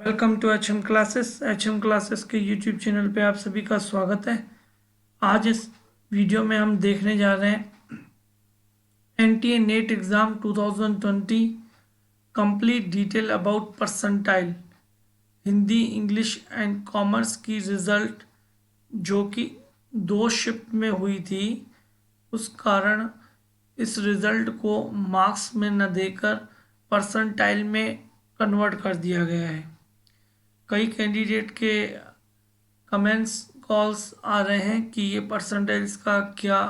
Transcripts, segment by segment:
Welcome to H M classes के YouTube channel पे आप सभी का स्वागत है। आज इस वीडियो में हम देखने जा रहे हैं NTA net exam 2020 complete detail about percentile Hindi English and commerce की रिज़ल्ट जो कि 2 शिफ्ट में हुई थी। उस कारण इस रिज़ल्ट को मार्क्स में न देकर परसेंटाइल में कन्वर्ट कर दिया गया है। कई कैंडिडेट के कमेंट्स कॉल्स आ रहे हैं कि ये परसेंटेज का क्या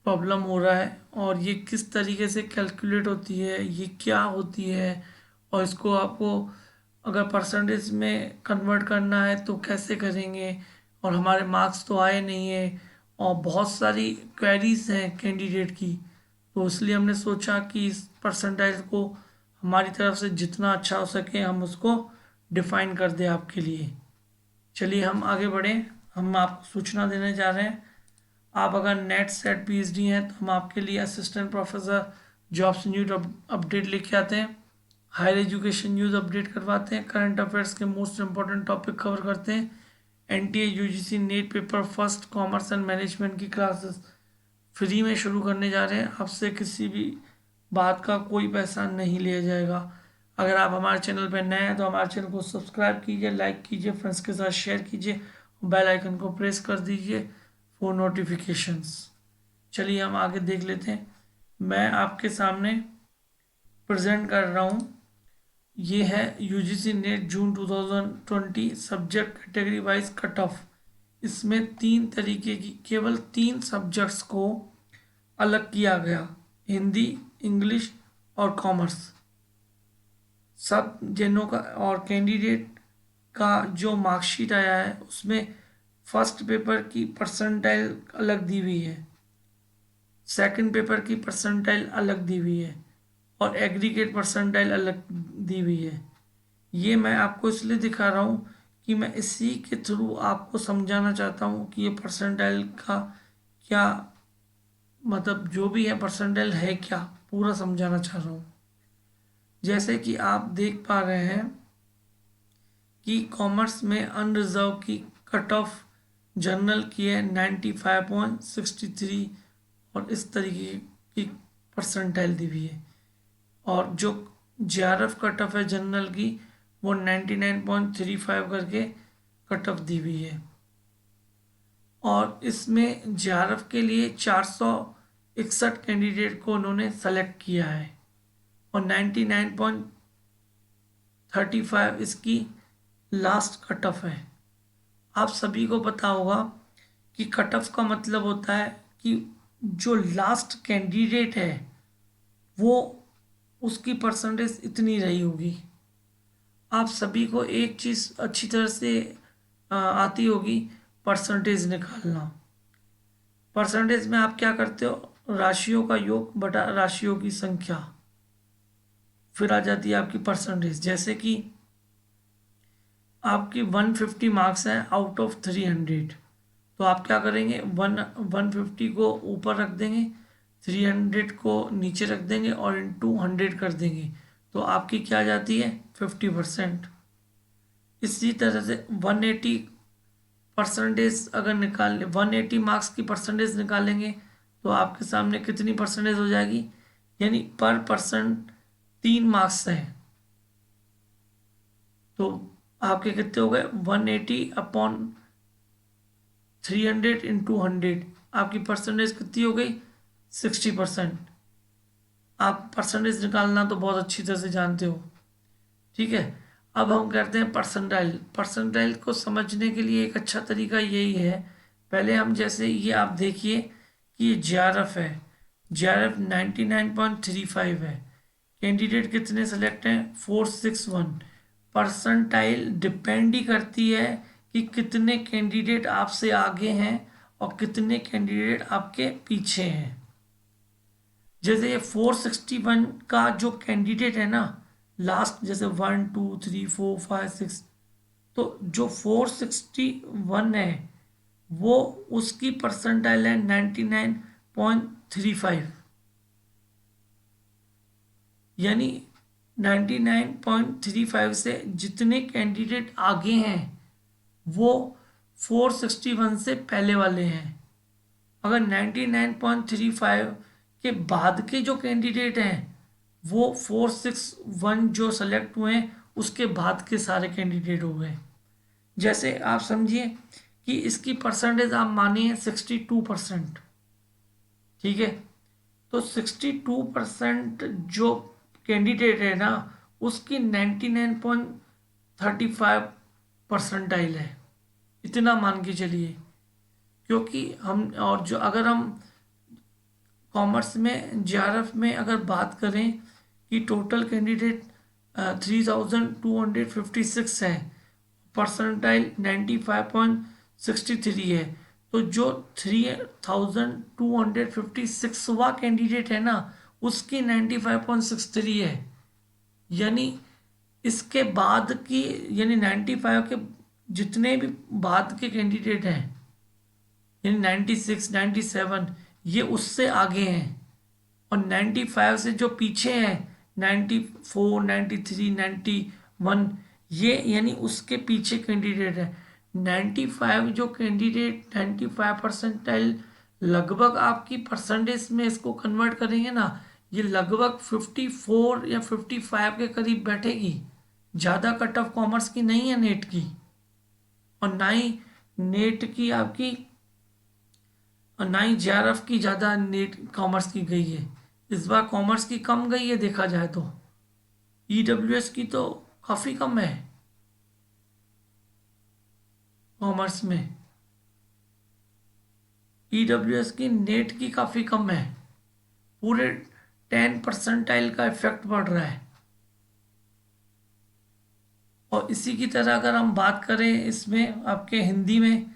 प्रॉब्लम हो रहा है और ये किस तरीके से कैलकुलेट होती है, ये क्या होती है और इसको आपको अगर परसेंटेज में कन्वर्ट करना है तो कैसे करेंगे और हमारे मार्क्स तो आए नहीं है और बहुत सारी क्वेरीज हैं कैंडिडेट की। तो इसलिए हमने सोचा कि इस परसेंटेज को हमारी तरफ से जितना अच्छा हो सके हम उसको डिफाइन कर दें आपके लिए। चलिए हम आगे बढ़ें। हम आपको सूचना देने जा रहे हैं, आप अगर नेट सेट पीएचडी हैं तो हम आपके लिए assistant professor jobs news update लेके आते हैं, हायर एजुकेशन न्यूज़ अपडेट करवाते हैं, करंट अफेयर्स के मोस्ट इंपॉर्टेंट टॉपिक कवर करते हैं, NTA UGC net paper first commerce and management की क्लासेस फ्री में शुरू करने जा रहे हैं। आपसे किसी भी बात का कोई पैसा नहीं लिया जाएगा। अगर आप हमारे चैनल पर नए हैं तो हमारे चैनल को सब्सक्राइब कीजिए, लाइक कीजिए, फ्रेंड्स के साथ शेयर कीजिए, बेल आइकन को प्रेस कर दीजिए फॉर नोटिफिकेशंस। चलिए हम आगे देख लेते हैं। मैं आपके सामने प्रेजेंट कर रहा हूँ, ये है यूजीसी नेट जून 2020 subject category wise cut off. इसमें 3 तरीके की केवल 3 सब्जेक्ट्स को अलग किया गया, हिंदी, इंग्लिश और कॉमर्स। सब जनों का और कैंडिडेट का जो मार्कशीट आया है उसमें फर्स्ट पेपर की परसेंटाइल अलग दी हुई है, सेकंड पेपर की परसेंटाइल अलग दी हुई है और एग्रीगेट परसेंटाइल अलग दी हुई है। ये मैं आपको इसलिए दिखा रहा हूँ कि मैं इसी के थ्रू आपको समझाना चाहता हूँ कि ये परसेंटाइल का क्या मतलब, जो भी है परसेंटाइल है क्या, पूरा समझाना चाह रहा हूँ। जैसे कि आप देख पा रहे हैं कि कॉमर्स में अनरिजर्व की कट ऑफ जनरल की है 95.63 और इस तरीके की परसेंटाइल दी हुई है, और जो जेआरएफ कट ऑफ है जनरल की वो 99.35 करके कट ऑफ दी हुई है। और इसमें जेआरएफ के लिए 461 कैंडिडेट को उन्होंने सेलेक्ट किया है और 99.35 इसकी लास्ट कट ऑफ है। आप सभी को पता होगा कि कट ऑफ का मतलब होता है कि जो लास्ट कैंडिडेट है वो उसकी परसेंटेज इतनी रही होगी। आप सभी को एक चीज़ अच्छी तरह से आती होगी, परसेंटेज निकालना। परसेंटेज में आप क्या करते हो, राशियों का योग बटा राशियों की संख्या, फिर आ जाती है आपकी परसेंटेज। जैसे कि आपकी 150 मार्क्स हैं आउट ऑफ 300, तो आप क्या करेंगे, 150 को ऊपर रख देंगे, 300 को नीचे रख देंगे और इंटू 100 कर देंगे, तो आपकी क्या आ जाती है 50%। इसी तरह से 180 परसेंटेज अगर निकाल 180 मार्क्स की परसेंटेज निकालेंगे तो आपके सामने कितनी परसेंटेज हो जाएगी, यानी पर पर्सन 3 मार्क्स है तो आपके कितने हो गए 180/300 इंटू 100, आपकी परसेंटेज कितनी हो गई 60%। आप परसेंटेज निकालना तो बहुत अच्छी तरह से जानते हो, ठीक है। अब हम करते हैं परसेंटाइल। परसेंटाइल को समझने के लिए एक अच्छा तरीका यही है, पहले हम जैसे ये आप देखिए कि ये जेआरएफ है, जेआरएफ 99.35 है, कैंडिडेट कितने सेलेक्ट हैं 461। परसेंटाइल डिपेंड ही करती है कि कितने कैंडिडेट आपसे आगे हैं और कितने कैंडिडेट आपके पीछे हैं। जैसे ये 461 का जो कैंडिडेट है ना लास्ट, जैसे 1 2 3 4 5 6, तो जो 461 है वो उसकी परसेंटाइल है 99.35, यानी 99.35 से जितने कैंडिडेट आगे हैं वो 461 से पहले वाले हैं। अगर 99.35 के बाद के जो कैंडिडेट हैं वो 461 जो सेलेक्ट हुए हैं उसके बाद के सारे कैंडिडेट हो गए। जैसे आप समझिए कि इसकी परसेंटेज आप मानिए 62%, ठीक है। तो 62% जो कैंडिडेट है ना उसकी 99.35 परसेंटाइल है, इतना मान के चलिए। क्योंकि हम और जो अगर हम कॉमर्स में जेआरएफ में अगर बात करें कि टोटल कैंडिडेट 3256 है, परसेंटाइल 95.63 है, तो जो 3256वां कैंडिडेट है ना उसकी 95.63 है। यानी इसके बाद की यानी 95 के जितने भी बाद के कैंडिडेट हैं यानी 96 97 ये उससे आगे हैं। और 95 से जो पीछे हैं 94 93 91 ये यानी उसके पीछे कैंडिडेट है। 95 जो कैंडिडेट 95 परसेंटाइल लगभग आपकी परसेंटेज में इसको कन्वर्ट करेंगे ना ये लगभग 54 या 55 के करीब बैठेगी। ज़्यादा कट ऑफ कॉमर्स की नहीं है नेट की, और ना ही नेट की आपकी और ना ही जेआरएफ की ज़्यादा नेट कॉमर्स की गई है। इस बार कॉमर्स की कम गई है देखा जाए तो। ईडब्ल्यूएस की तो काफ़ी कम है कॉमर्स में। ईडब्ल्यूएस की नेट की काफ़ी कम है, पूरे 10 परसेंटाइल का इफेक्ट पड़ रहा है। और इसी की तरह अगर हम बात करें इसमें आपके हिंदी में,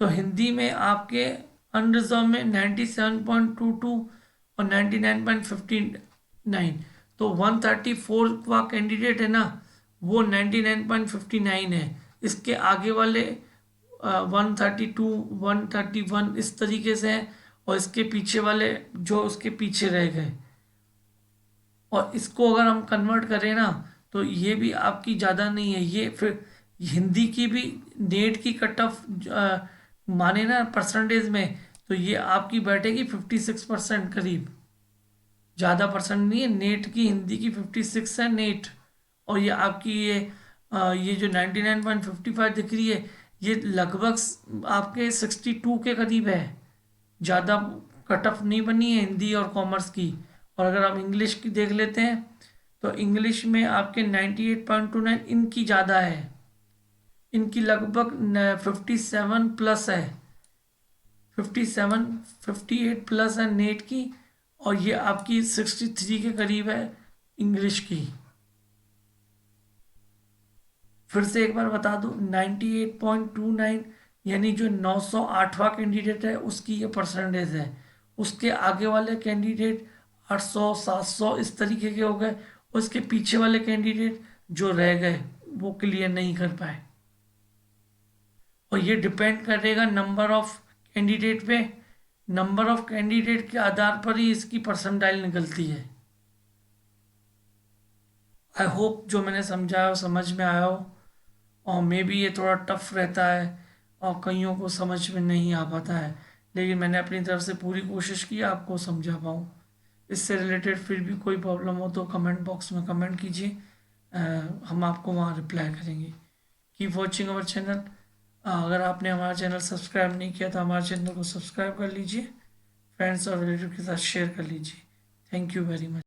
तो हिंदी में आपके अनरिजर्व में 97.22 और 99.59, तो 134 का कैंडिडेट है ना वो 99.59 है। इसके आगे वाले 132 131 इस तरीके से हैं, और इसके पीछे वाले जो उसके पीछे रह गए। और इसको अगर हम कन्वर्ट करें ना तो ये भी आपकी ज़्यादा नहीं है। ये फिर हिंदी की भी नेट की कट ऑफ माने ना परसेंटेज में, तो ये आपकी बैठेगी 56% करीब, ज़्यादा परसेंट नहीं है। नेट की हिंदी की 56 है नेट, और ये आपकी ये जो 99.55 दिख रही है ये लगभग आपके 62 के करीब है। ज़्यादा कट ऑफ नहीं बनी है हिंदी और कॉमर्स की। और अगर हम इंग्लिश की देख लेते हैं तो इंग्लिश में आपके 98.29 इनकी ज़्यादा है, इनकी लगभग 57 प्लस है, 57 58 प्लस है नेट की, और ये आपकी 63 के करीब है इंग्लिश की। फिर से एक बार बता दूं 98.29 यानी जो 908वां कैंडिडेट है उसकी ये परसेंटेज है। उसके आगे वाले कैंडिडेट 800 700 इस तरीके के हो गए, उसके पीछे वाले कैंडिडेट जो रह गए वो क्लियर नहीं कर पाए। और ये डिपेंड करेगा नंबर ऑफ कैंडिडेट पे। नंबर ऑफ कैंडिडेट के आधार पर ही इसकी परसेंटाइल निकलती है। आई होप जो मैंने समझाया हो समझ में आया हो। और मे बी ये थोड़ा टफ रहता है और कईयों को समझ में नहीं आ पाता है, लेकिन मैंने अपनी तरफ से पूरी कोशिश की आपको समझा पाऊँ। इससे रिलेटेड फिर भी कोई प्रॉब्लम हो तो कमेंट बॉक्स में कमेंट कीजिए, हम आपको वहाँ रिप्लाई करेंगे। Keep watching our channel. अगर आपने हमारा चैनल सब्सक्राइब नहीं किया तो हमारे चैनल को सब्सक्राइब कर लीजिए, फ्रेंड्स और रिलेटिव के साथ शेयर कर लीजिए। Thank you very much.